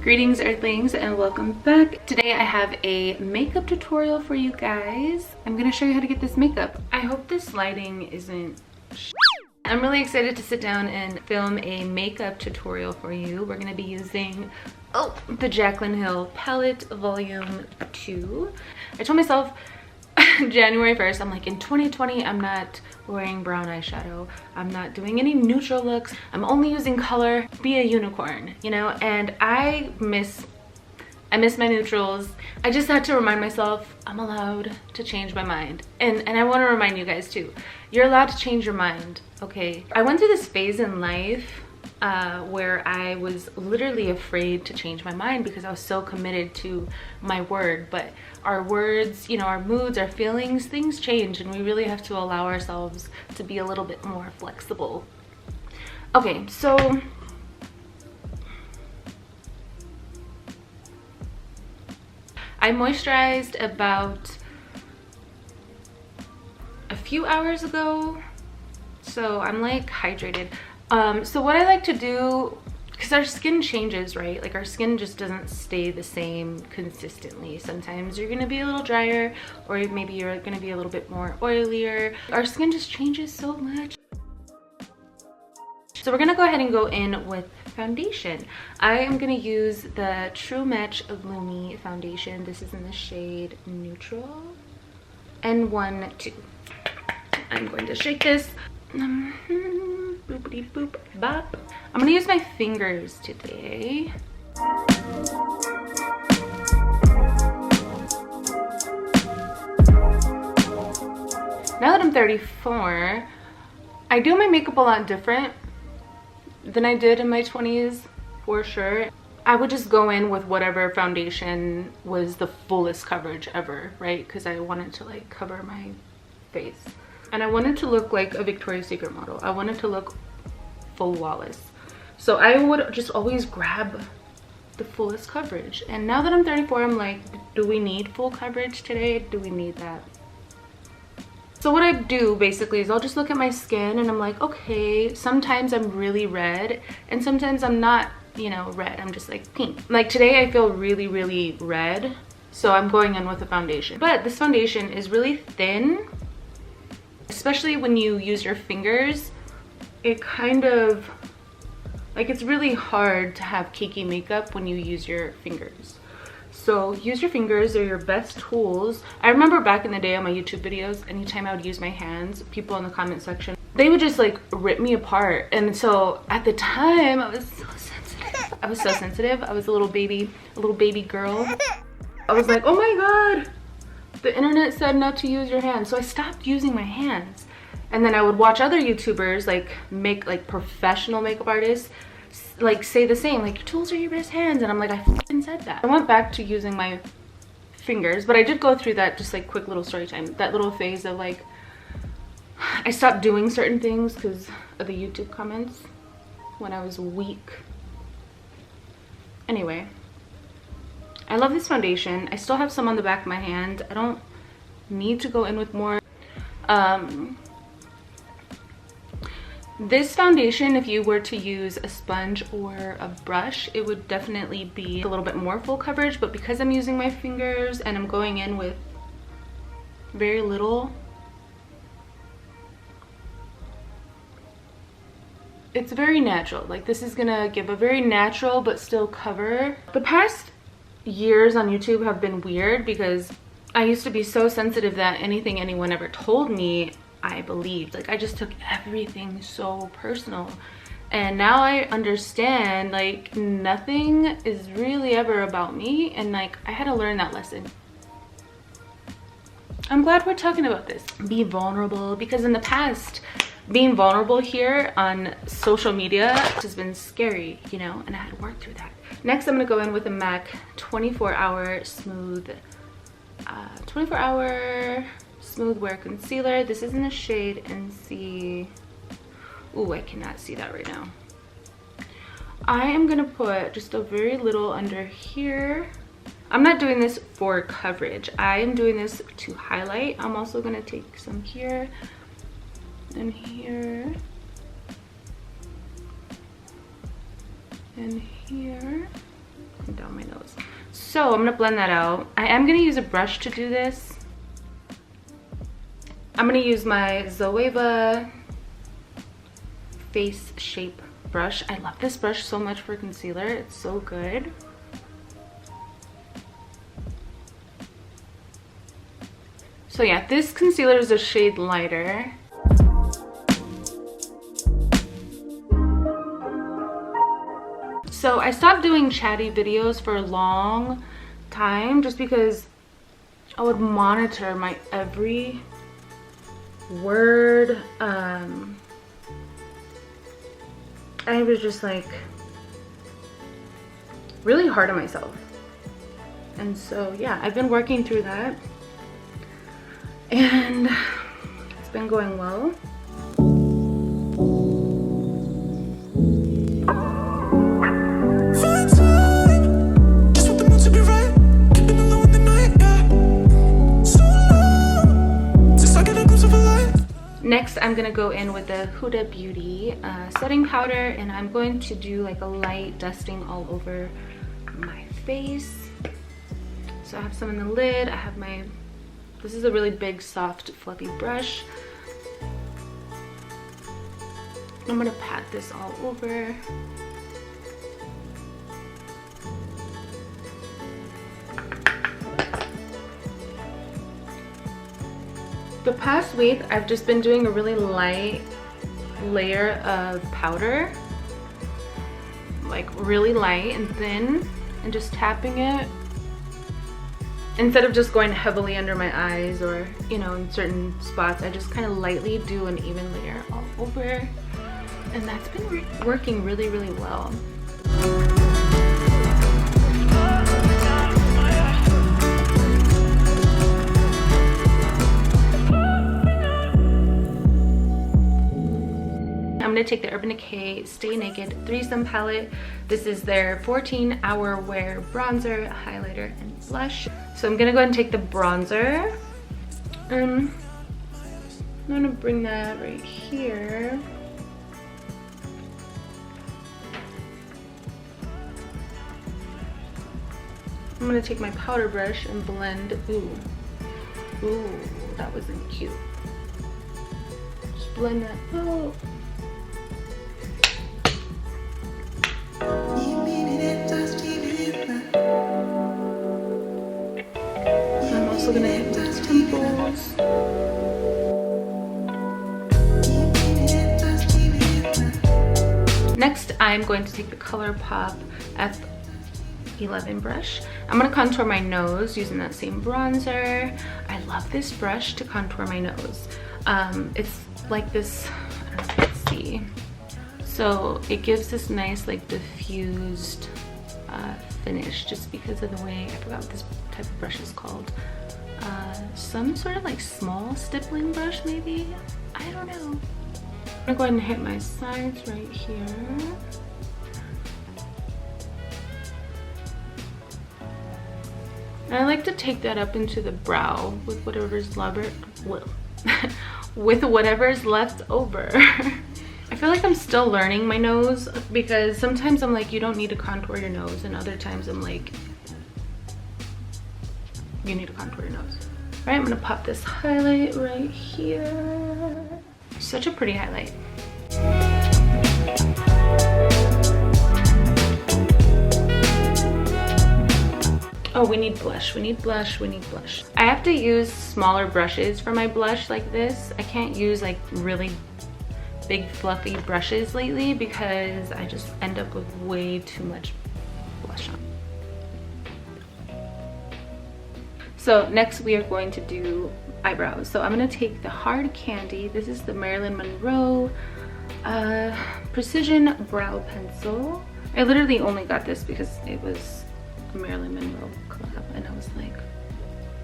Greetings Earthlings and welcome back. Today I have a makeup tutorial for you guys. I'm gonna show you how to get this makeup. I hope this lighting isn't I'm really excited to sit down and film a makeup tutorial for you. We're gonna be using the Jaclyn Hill palette volume 2. I told myself January 1st, I'm like, in 2020 I'm not wearing brown eyeshadow, I'm not doing any neutral looks, I'm only using color, be a unicorn, you know. And I miss my neutrals. I just had to remind myself I'm allowed to change my mind, and I want to remind you guys too, you're allowed to change your mind, okay? I went through this phase in life where I was literally afraid to change my mind because I was so committed to my word. But our words, you know, our moods, our feelings, things change, and we really have to allow ourselves to be a little bit more flexible. Okay, so I moisturized about a few hours ago, so I'm like hydrated. So what I like to do, because our skin changes, right? Like our skin just doesn't stay the same consistently. Sometimes you're gonna be a little drier, or maybe you're gonna be a little bit more oilier. Our skin just changes so much. So we're gonna go ahead and go in with foundation. I am gonna use the True Match Lumi foundation. This is in the shade Neutral. N12. I'm going to shake this. Boopity boop bop. I'm gonna use my fingers today. Now that I'm 34, I do my makeup a lot different than I did in my 20s, for sure. I would just go in with whatever foundation was the fullest coverage ever, right? Because I wanted to like cover my face. And I wanted to look like a Victoria's Secret model. I wanted to look full flawless. So I would just always grab the fullest coverage. And now that I'm 34, I'm like, do we need full coverage today? Do we need that? So what I do basically is I'll just look at my skin and I'm like, okay, sometimes I'm really red and sometimes I'm not, you know, red. I'm just like pink. Like today I feel really, really red. So I'm going in with a foundation. But this foundation is really thin. Especially when you use your fingers, it kind of, like, it's really hard to have cakey makeup when you use your fingers. So use your fingers, they're your best tools. I remember back in the day on my YouTube videos, anytime I would use my hands, people in the comment section, they would just like rip me apart. And so at the time, I was so sensitive. I was so sensitive. I was a little baby girl. I was like, oh my God. The internet said not to use your hands, so I stopped using my hands. And then I would watch other YouTubers like professional makeup artists like say the same, like your tools are your best hands, and I'm like, I fucking said that. I went back to using my fingers, but I did go through that, just like quick little story time, that little phase of like I stopped doing certain things because of the YouTube comments when I was weak. Anyway, I love this foundation. I still have some on the back of my hand. I don't need to go in with more. This foundation, if you were to use a sponge or a brush, it would definitely be a little bit more full coverage, but because I'm using my fingers and I'm going in with very little, it's very natural. Like this is gonna give a very natural but still cover. The past years on YouTube have been weird because I used to be so sensitive that anything anyone ever told me I believed. Like I just took everything so personal, and now I understand like nothing is really ever about me, and like I had to learn that lesson. I'm glad we're talking about this. Be vulnerable, because in the past being vulnerable here on social media has been scary, you know, and I had to work through that. Next, I'm gonna go in with a MAC 24-hour smooth, 24-hour smooth wear concealer. This is in the shade NC. Ooh, I cannot see that right now. I am gonna put just a very little under here. I'm not doing this for coverage. I am doing this to highlight. I'm also gonna take some here and here and here. and down my nose. So I'm gonna blend that out. I am gonna use a brush to do this. I'm gonna use my Zoeva face shape brush. I love this brush so much for concealer. It's so good. So yeah, this concealer is a shade lighter. So I stopped doing chatty videos for a long time just because I would monitor my every word. I was just like really hard on myself. And so yeah, I've been working through that. And it's been going well. Next, I'm gonna go in with the Huda Beauty setting powder, and I'm going to do like a light dusting all over my face. So I have some in the lid. I have my, this is a really big, soft, fluffy brush. I'm gonna pat this all over. The past week, I've just been doing a really light layer of powder, like really light and thin, and just tapping it instead of just going heavily under my eyes or, you know, in certain spots. I just kind of lightly do an even layer all over, and that's been working really, really well. I'm gonna take the Urban Decay Stay Naked Threesome palette. This is their 14-hour wear bronzer, highlighter, and blush. So I'm gonna go ahead and take the bronzer. I'm gonna bring that right here. I'm gonna take my powder brush and blend. Ooh, that wasn't cute. Just blend that out. I'm also gonna hit my temples. Next, I'm going to take the ColourPop F11 brush. I'm gonna contour my nose using that same bronzer. I love this brush to contour my nose. It's like this, I don't know if you can see. So it gives this nice like diffused finish just because of the way, I forgot what this type of brush is called. Some sort of like small stippling brush maybe? I don't know. I'm gonna go ahead and hit my sides right here. And I like to take that up into the brow with whatever's with whatever's left over. I feel like I'm still learning my nose because sometimes I'm like, you don't need to contour your nose, and other times I'm like, you need to contour your nose. All right, I'm gonna pop this highlight right here. Such a pretty highlight. Oh, we need blush, we need blush, we need blush. I have to use smaller brushes for my blush like this. I can't use like really big fluffy brushes lately because I just end up with way too much blush on. So next we are going to do eyebrows. So I'm gonna take the Hard Candy. This is the Marilyn Monroe Precision Brow Pencil. I literally only got this because it was a Marilyn Monroe collab, and I was like,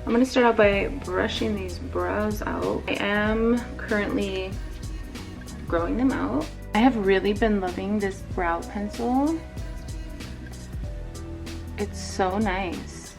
I'm gonna start out by brushing these brows out. I am currently growing them out. I have really been loving this brow pencil. It's so nice.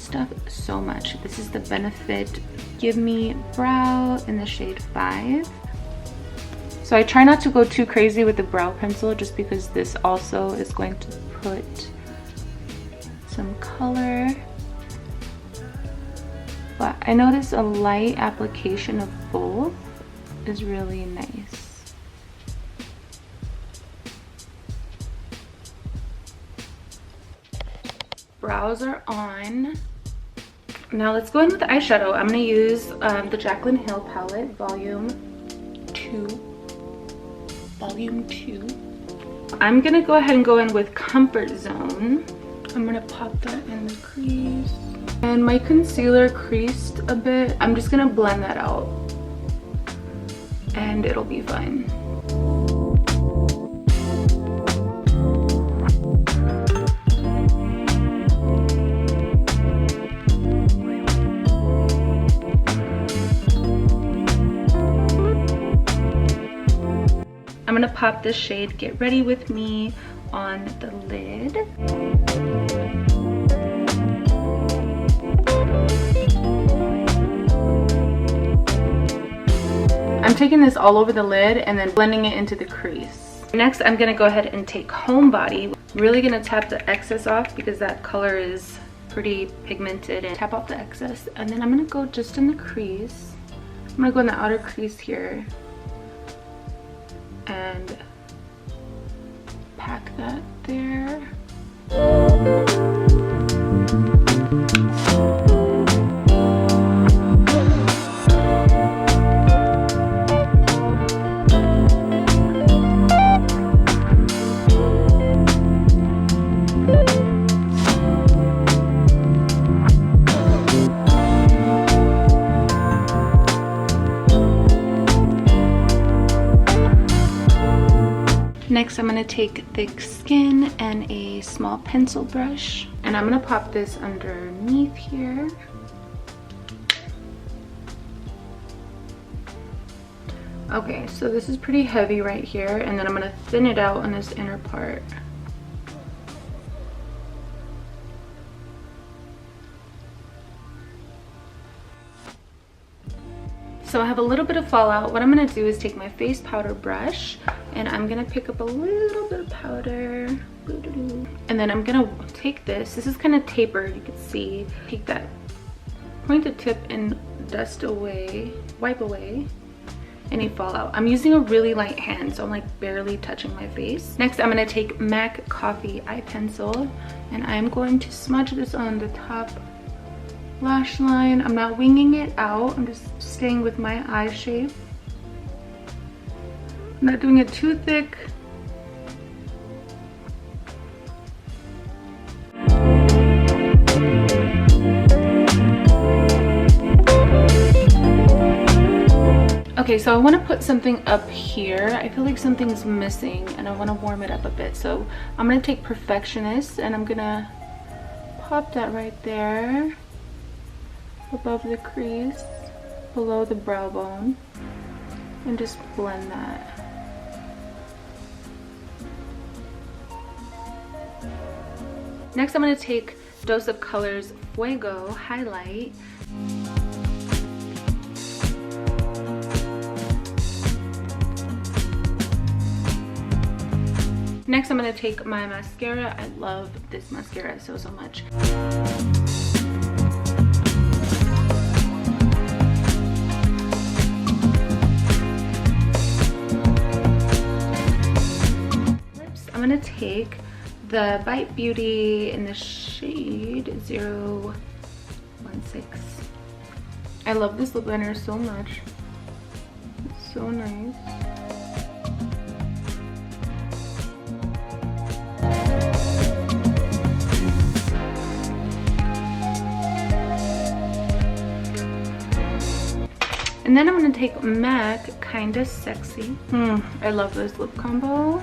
stuff so much. This is the Benefit Give Me Brow in the shade 5. So I try not to go too crazy with the brow pencil just because this also is going to put some color. But I notice a light application of both is really nice. Brows are on. Now let's go in with the eyeshadow. I'm going to use the Jaclyn Hill palette, volume 2. I'm going to go ahead and go in with Comfort Zone. I'm going to pop that in the crease. And my concealer creased a bit. I'm just going to blend that out. And it'll be fine. I'm gonna pop this shade Get Ready With Me on the lid. I'm taking this all over the lid and then blending it into the crease. Next, I'm gonna go ahead and take Homebody. Really gonna tap the excess off because that color is pretty pigmented, and tap off the excess. And then I'm gonna go just in the crease. I'm gonna go in the outer crease here and pack that there. Next, I'm going to take Thick Skin and a small pencil brush, and I'm going to pop this underneath here. Okay, so this is pretty heavy right here, and then I'm going to thin it out on this inner part. So I have a little bit of fallout. What I'm gonna do is take my face powder brush and I'm gonna pick up a little bit of powder. And then I'm gonna take this. This is kind of tapered, you can see. Take that pointed tip and dust away, wipe away any fallout. I'm using a really light hand, so I'm like barely touching my face. Next, I'm gonna take MAC Coffee eye pencil and I'm going to smudge this on the top lash line. I'm not winging it out, I'm just staying with my eye shape. I'm not doing it too thick. Okay, so I want to put something up here. I feel like something's missing and I want to warm it up a bit. So I'm going to take Perfectionist and I'm going to pop that right there above the crease, below the brow bone, and just blend that. Next, I'm going to take Dose of Colors Fuego highlight. Next, I'm going to take my mascara. I love this mascara so much. I'm gonna take the Bite Beauty in the shade 016. I love this lip liner so much. It's so nice. And then I'm gonna take MAC Kinda Sexy. I love this lip combo.